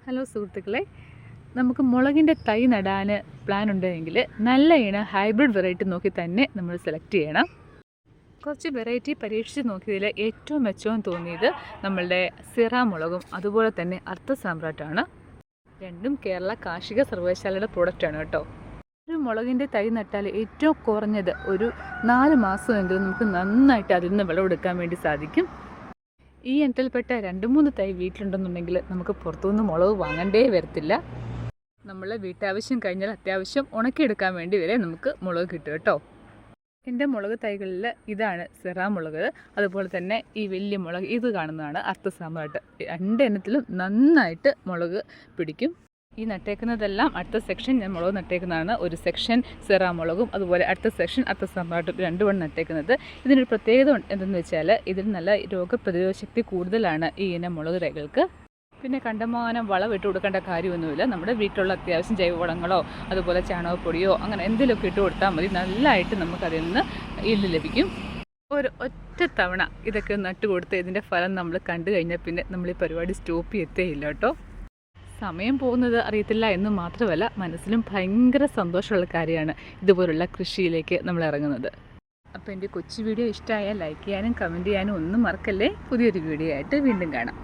Hello സുഹൃത്തുക്കളെ, നമുക്ക് മുളകിൻ്റെ തൈ നടാൻ പ്ലാൻ ഉണ്ടെങ്കിൽ നല്ല ഇനം ഹൈബ്രിഡ് വെറൈറ്റി നോക്കി തന്നെ നമ്മൾ സെലക്ട് ചെയ്യണം. കുറച്ച് വെറൈറ്റി പരീക്ഷിച്ച് നോക്കിയതിൽ ഏറ്റവും മെച്ചം തോന്നിയത് നമ്മളുടെ സിറ മുളകും അതുപോലെ തന്നെ അർത്ഥ സാമ്രാട്ടാണ്. രണ്ടും കേരള കാർഷിക സർവകലാശാലയുടെ പ്രോഡക്റ്റാണ് കേട്ടോ. ഒരു മുളകിൻ്റെ തൈ നട്ടാൽ ഏറ്റവും കുറഞ്ഞത് ഒരു 4 മാസമെങ്കിലും നമുക്ക് നന്നായിട്ട് അതിൽ നിന്ന് വിളവെടുക്കാൻ വേണ്ടി സാധിക്കും. ഈ ഇനത്തിൽപ്പെട്ട 2-3 തൈ വീട്ടിലുണ്ടെന്നുണ്ടെങ്കിൽ നമുക്ക് പുറത്തുനിന്ന് മുളക് വാങ്ങണ്ടേ വരത്തില്ല. നമ്മളെ വീട്ടാവശ്യം കഴിഞ്ഞാൽ അത്യാവശ്യം ഉണക്കിയെടുക്കാൻ വേണ്ടി വരെ നമുക്ക് മുളക് കിട്ടും കേട്ടോ. എൻ്റെ മുളക് തൈകളിൽ ഇതാണ് സിറ മുളക്, അതുപോലെ തന്നെ ഈ വലിയ മുളക് ഇത് കാണുന്നതാണ് അർത്ഥ സാമ്രാട്ട്. 2 ഇനത്തിലും നന്നായിട്ട് മുളക് പിടിക്കും. ഈ നട്ടേക്കുന്നതെല്ലാം അടുത്ത സെക്ഷൻ ഞാൻ മുളക് നട്ടേക്കുന്നതാണ്. ഒരു സെക്ഷൻ സിറ മുളകും അതുപോലെ അടുത്ത സെക്ഷൻ അർത്ഥ സാമ്രാട്ടും 2 വൺ നട്ടേക്കുന്നത്. ഇതിനൊരു പ്രത്യേകത എന്തെന്ന് വെച്ചാൽ ഇതിൽ നല്ല രോഗപ്രതിരോധ ശക്തി കൂടുതലാണ് ഈ ഇനം മുളക് തൈകൾക്ക്. പിന്നെ കണ്ടമാനം വളം ഇട്ട് കൊടുക്കേണ്ട കാര്യമൊന്നുമില്ല. നമ്മുടെ വീട്ടിലുള്ള അത്യാവശ്യം ജൈവവളങ്ങളോ അതുപോലെ ചാണകപ്പൊടിയോ അങ്ങനെ എന്തെങ്കിലുമൊക്കെ ഇട്ട് കൊടുത്താൽ മതി. നല്ലതായിട്ട് നമുക്കതിൽ നിന്ന് ഈൽഡ് ലഭിക്കും. ഒറ്റ തവണ ഇതൊക്കെ നട്ട് കൊടുത്ത് ഇതിൻ്റെ ഫലം നമ്മൾ കണ്ടു കഴിഞ്ഞാൽ പിന്നെ നമ്മൾ ഈ പരിപാടി സ്റ്റോപ്പ് ചെയ്യത്തേയില്ല കേട്ടോ. സമയം പോകുന്നത് അറിയത്തില്ല എന്ന് മാത്രമല്ല, മനസ്സിലും ഭയങ്കര സന്തോഷമുള്ള കാര്യമാണ് ഇതുപോലുള്ള കൃഷിയിലേക്ക് നമ്മൾ ഇറങ്ങുന്നത്. അപ്പോൾ എൻ്റെ കൊച്ചു വീഡിയോ ഇഷ്ടമായാൽ ലൈക്ക് ചെയ്യാനും കമൻറ്റ് ചെയ്യാനും ഒന്നും മറക്കല്ലേ. പുതിയൊരു വീഡിയോ ആയിട്ട് വീണ്ടും കാണാം.